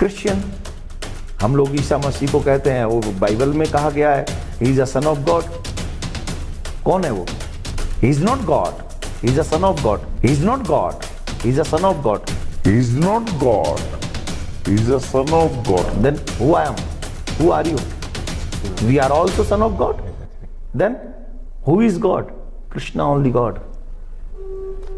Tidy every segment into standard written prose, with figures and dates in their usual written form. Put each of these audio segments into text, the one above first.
Christian, हम लोग ईसा मसीह को कहते हैं, वो बाइबल में कहा गया है he is a son of God. कौन है वो? He is not God, he is a son of God. He is not God, he is a son of God. He is not God. He is a son of God. Then who I am? Who are you? We are also son of God. Then who is God? Krishna only God.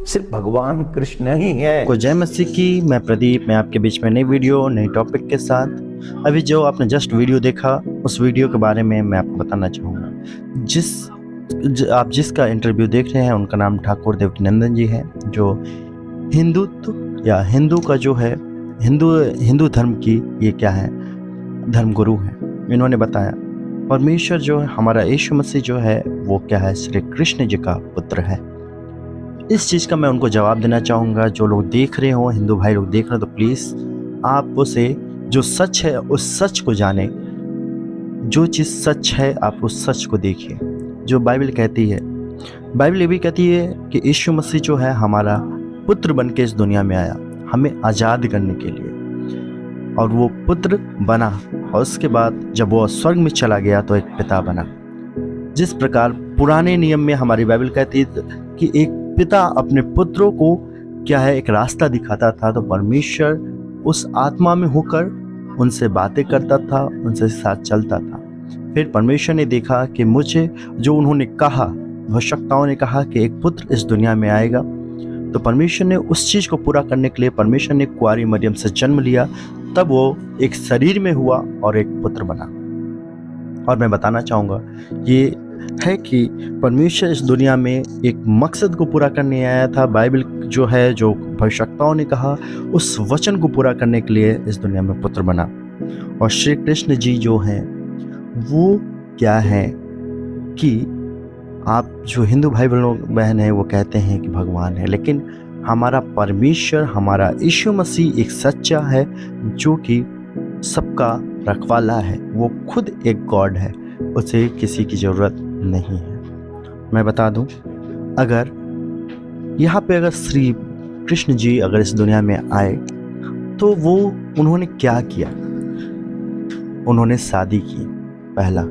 सिर्फ भगवान कृष्ण ही है। को जय मसीह की। मैं प्रदीप, मैं आपके बीच में नई वीडियो नई टॉपिक के साथ। अभी जो आपने जस्ट वीडियो देखा, उस वीडियो के बारे में मैं आपको बताना चाहूँगा। आप जिसका इंटरव्यू देख रहे हैं उनका नाम ठाकुर देवकीनंदन जी है, जो हिंदुत्व या हिंदू का जो है हिंदू धर्म की ये क्या है, धर्म गुरु है। इन्होंने बताया परमेश्वर जो है, हमारा यीशु मसीह जो है वो क्या है, श्री कृष्ण जी का पुत्र है। इस चीज़ का मैं उनको जवाब देना चाहूँगा। जो लोग देख रहे हो, हिंदू भाई लोग देख रहे हो, तो प्लीज़ आप उसे जो सच है उस सच को जाने। जो चीज़ सच है आप उस सच को देखिए। जो बाइबल कहती है, बाइबल ये भी कहती है कि यीशु मसीह जो है हमारा पुत्र बन के इस दुनिया में आया, हमें आज़ाद करने के लिए। और वो पुत्र बना, और उसके बाद जब वो स्वर्ग में चला गया तो एक पिता बना। जिस प्रकार पुराने नियम में हमारी बाइबल कहती है कि एक पिता अपने पुत्रों को क्या है, एक रास्ता दिखाता था, तो परमेश्वर उस आत्मा में होकर उनसे बातें करता था, उनसे साथ चलता था। फिर परमेश्वर ने देखा कि मुझे जो उन्होंने कहा, भविष्यवक्ताओं ने कहा कि एक पुत्र इस दुनिया में आएगा, तो परमेश्वर ने उस चीज़ को पूरा करने के लिए परमेश्वर ने कुंवारी मरियम से जन्म लिया। तब वो एक शरीर में हुआ और एक पुत्र बना। और मैं बताना चाहूँगा ये है कि परमेश्वर इस दुनिया में एक मकसद को पूरा करने आया था। बाइबल जो है, जो भविष्यवक्ताओं ने कहा, उस वचन को पूरा करने के लिए इस दुनिया में पुत्र बना। और श्री कृष्ण जी जो हैं वो क्या है कि आप जो हिंदू भाई बहन है वो कहते हैं कि भगवान है, लेकिन हमारा परमेश्वर, हमारा यीशु मसीह एक सच्चा है जो कि सबका रखवाला है। वो खुद एक गॉड है, उसे किसी की ज़रूरत नहीं है। मैं बता दूं, अगर यहाँ पे अगर श्री कृष्ण जी अगर इस दुनिया में आए तो वो उन्होंने क्या किया? उन्होंने शादी की, पहला,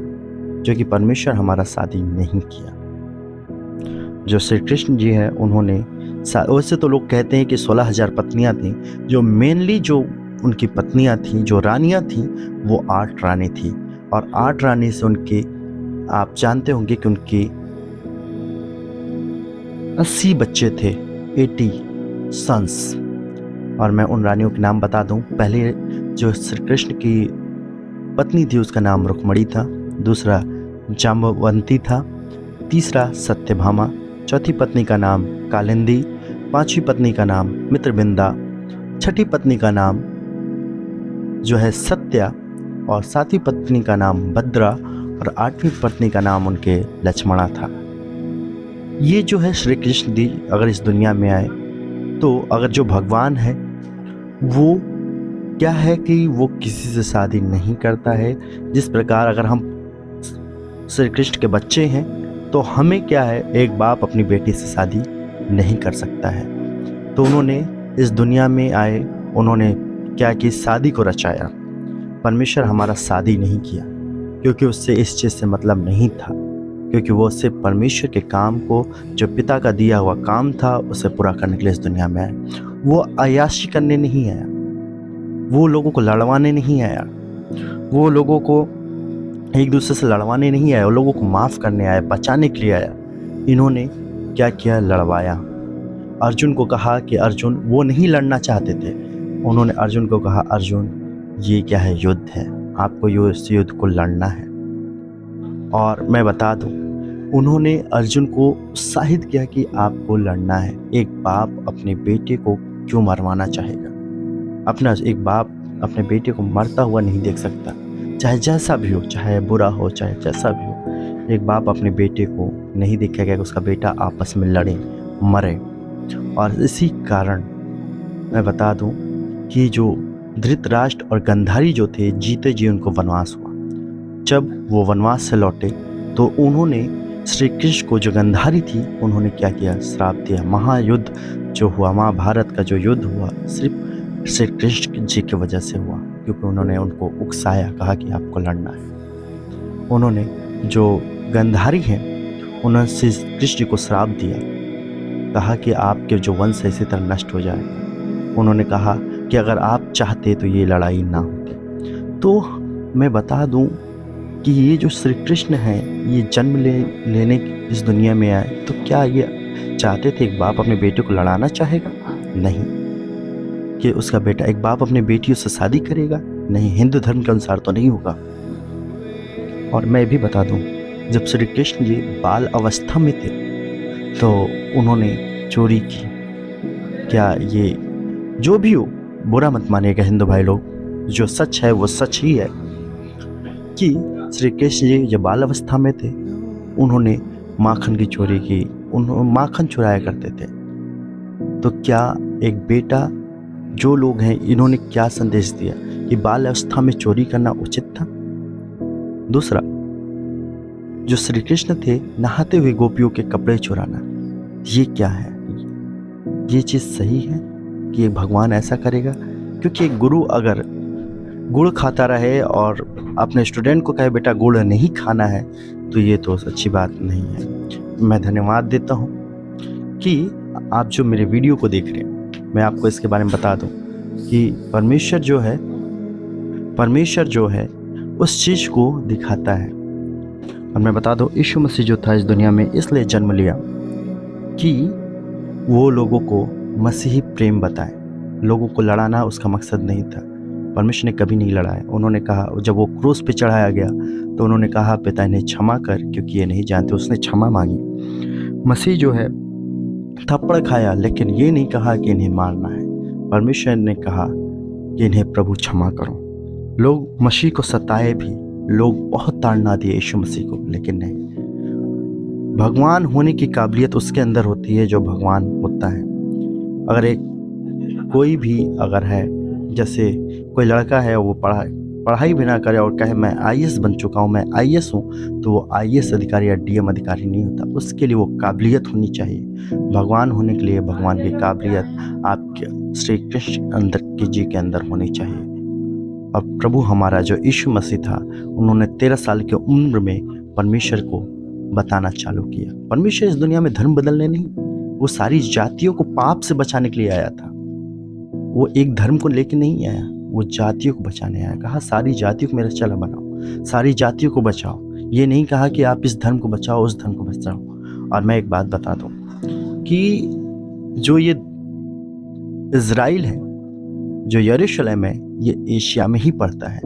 जो कि परमेश्वर हमारा शादी नहीं किया। जो श्री कृष्ण जी है उन्होंने, वैसे तो लोग कहते हैं कि 16,000 पत्नियां थीं, जो मेनली जो उनकी पत्नियां थीं, जो रानियां थीं, वो 8 रानी थी। और 8 रानी से उनके, आप जानते होंगे कि उनके 80 बच्चे थे, 80 सन्स। और मैं उन रानियों के नाम बता दूं। पहले जो श्री कृष्ण की पत्नी थी उसका नाम रुक्मणी था, दूसरा जाम्बवंती था, तीसरा सत्यभामा, चौथी पत्नी का नाम कालिंदी, पांचवी पत्नी का नाम मित्रबिंदा, छठी पत्नी का नाम जो है सत्या, और सातवीं पत्नी का नाम भद्रा, और 8वीं पत्नी का नाम उनके लक्ष्मणा था। ये जो है श्री कृष्ण जी अगर इस दुनिया में आए, तो अगर जो भगवान है वो क्या है कि वो किसी से शादी नहीं करता है। जिस प्रकार अगर हम श्री कृष्ण के बच्चे हैं तो हमें क्या है, एक बाप अपनी बेटी से शादी नहीं कर सकता है। तो उन्होंने इस दुनिया में आए, उन्होंने क्या कि शादी को रचाया। परमेश्वर हमारा शादी नहीं किया, क्योंकि उससे इस चीज़ से मतलब नहीं था, क्योंकि वो सिर्फ परमेश्वर के काम को, जो पिता का दिया हुआ काम था, उसे पूरा करने के लिए इस दुनिया में आए। वो अय्याशी करने नहीं आया, वो लोगों को लड़वाने नहीं आया, वो लोगों को एक दूसरे से लड़वाने नहीं आया, वो लोगों को माफ़ करने आया, बचाने के लिए आया। इन्होंने क्या किया? लड़वाया। अर्जुन को कहा कि अर्जुन, वो नहीं लड़ना चाहते थे, उन्होंने अर्जुन को कहा, अर्जुन ये क्या है, युद्ध है, आपको इस युद्ध को लड़ना है। और मैं बता दूं, उन्होंने अर्जुन को उत्साहित किया कि आपको लड़ना है। एक बाप अपने बेटे को क्यों मरवाना चाहेगा? एक बाप अपने बेटे को मरता हुआ नहीं देख सकता, चाहे जैसा भी हो, चाहे बुरा हो, चाहे जैसा भी हो। एक बाप अपने बेटे को नहीं देखेगा कि उसका बेटा आपस में लड़े, मरे। और इसी कारण मैं बता दूं कि जो धृतराष्ट्र और गंधारी जो थे, जीते जी उनको वनवास हुआ। जब वो वनवास से लौटे तो उन्होंने श्री कृष्ण को, जो गंधारी थी, उन्होंने क्या किया? श्राप दिया। महायुद्ध जो हुआ, महाभारत का जो युद्ध हुआ, सिर्फ श्री कृष्ण जी की वजह से हुआ। क्योंकि उन्होंने उनको उकसाया, कहा कि आपको लड़ना है। उन्होंने जो गंधारी हैं उन्होंने श्री कृष्ण जी को श्राप दिया, कहा कि आपके जो वंश है इसी तरह नष्ट हो जाएगा। उन्होंने कहा कि अगर आप चाहते तो ये लड़ाई ना होती। तो मैं बता दूं कि ये जो श्री कृष्ण हैं ये जन्म लेने इस दुनिया में आए, तो क्या ये चाहते थे एक बाप अपने बेटे को लड़ाना चाहेगा? नहीं। कि उसका बेटा, एक बाप अपने बेटियों से शादी करेगा? नहीं, हिंदू धर्म के अनुसार तो नहीं होगा। और मैं भी बता दूं, जब श्री कृष्ण जी बाल अवस्था में थे तो उन्होंने चोरी की। क्या ये जो भी हो, बुरा मत मानिएगा हिंदू भाई लोग, जो सच है वो सच ही है कि श्री कृष्ण जी जब बाल अवस्था में थे उन्होंने माखन की चोरी की, उन्होंने माखन चुराया करते थे। तो क्या एक बेटा, जो लोग हैं इन्होंने क्या संदेश दिया कि बाल अवस्था में चोरी करना उचित था? दूसरा, जो श्री कृष्ण थे नहाते हुए गोपियों के कपड़े चुराना, ये क्या है? ये चीज़ सही है कि एक भगवान ऐसा करेगा? क्योंकि एक गुरु अगर गुड़ खाता रहे और अपने स्टूडेंट को कहे बेटा गुड़ नहीं खाना है, तो ये तो अच्छी बात नहीं है। मैं धन्यवाद देता हूँ कि आप जो मेरे वीडियो को देख रहे हैं। मैं आपको इसके बारे में बता दूं कि परमेश्वर जो है उस चीज़ को दिखाता है। और मैं बता दूं, यीशु मसीह जो था इस दुनिया में इसलिए जन्म लिया कि वो लोगों को मसीही प्रेम बताए। लोगों को लड़ाना उसका मकसद नहीं था। परमेश्वर ने कभी नहीं लड़ाया। उन्होंने कहा, जब वो क्रूस पे चढ़ाया गया तो उन्होंने कहा, पिता इन्हें क्षमा कर क्योंकि ये नहीं जानते। उसने क्षमा मांगी। मसीह जो है थप्पड़ खाया, लेकिन ये नहीं कहा कि इन्हें मारना है। परमेश्वर ने कहा कि इन्हें प्रभु क्षमा करो। लोग मसीह को सताए भी, लोग बहुत ताड़ना दिए यीशु मसीह को, लेकिन नहीं। भगवान होने की काबिलियत उसके अंदर होती है जो भगवान होता है। अगर एक कोई भी अगर है, जैसे कोई लड़का है वो पढ़ाई भी ना करे और कहे मैं आईएएस बन चुका हूँ, मैं आईएएस हूँ, तो वो आईएएस अधिकारी या डीएम अधिकारी नहीं होता। उसके लिए वो काबिलियत होनी चाहिए। भगवान होने के लिए भगवान की काबिलियत आपके श्री कृष्ण अंदर जी के अंदर होनी चाहिए। और प्रभु हमारा जो यीशु मसीह था, उन्होंने 13 साल की उम्र में परमेश्वर को बताना चालू किया। परमेश्वर इस दुनिया में धर्म बदलने नहीं, वो सारी जातियों को पाप से बचाने के लिए आया था। वो एक धर्म को लेके नहीं आया, वो जातियों को बचाने आया। कहा सारी जातियों को मेरा चला बनाओ, सारी जातियों को बचाओ। ये नहीं कहा कि आप इस धर्म को बचाओ, उस धर्म को बचाओ। और मैं एक बात बता दूं कि जो ये इज़राइल है, जो यरूशलेम है, ये एशिया में ही पड़ता है,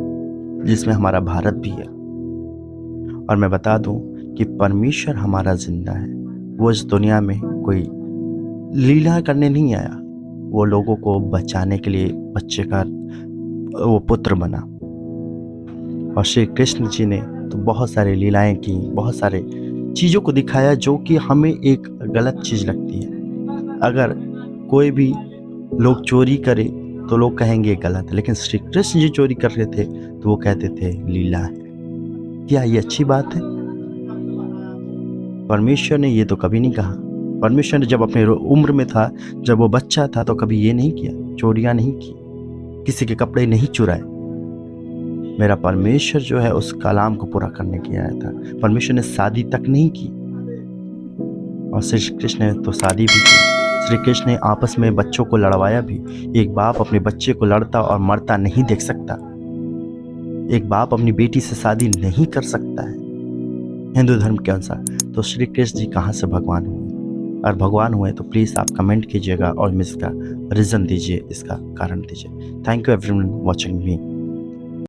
जिसमें हमारा भारत भी है। और मैं बता दूं कि परमेश्वर हमारा जिंदा है। वो इस दुनिया में कोई लीला करने नहीं आया, वो लोगों को बचाने के लिए बच्चे का वो पुत्र बना। और श्री कृष्ण जी ने तो बहुत सारे लीलाएं की, बहुत सारे चीज़ों को दिखाया जो कि हमें एक गलत चीज़ लगती है। अगर कोई भी लोग चोरी करे तो लोग कहेंगे गलत है, लेकिन श्री कृष्ण जी चोरी कर रहे थे तो वो कहते थे लीला है। क्या ये अच्छी बात है? परमेश्वर ने ये तो कभी नहीं कहा। परमेश्वर ने जब अपने उम्र में था, जब वो बच्चा था, तो कभी ये नहीं किया, चोरियां नहीं की, किसी के कपड़े नहीं चुराए। मेरा परमेश्वर जो है उस कलाम को पूरा करने के आया था। परमेश्वर ने शादी तक नहीं की, और श्री कृष्ण ने तो शादी भी की। श्री कृष्ण ने आपस में बच्चों को लड़वाया भी। एक बाप अपने बच्चे को लड़ता और मरता नहीं देख सकता। एक बाप अपनी बेटी से शादी नहीं कर सकता है हिंदू धर्म के अनुसार। तो श्री कृष्ण जी कहाँ से भगवान हुए? और भगवान हुए तो प्लीज़ आप कमेंट कीजिएगा और इसका रीज़न दीजिए, इसका कारण दीजिए। Thank you everyone watching me.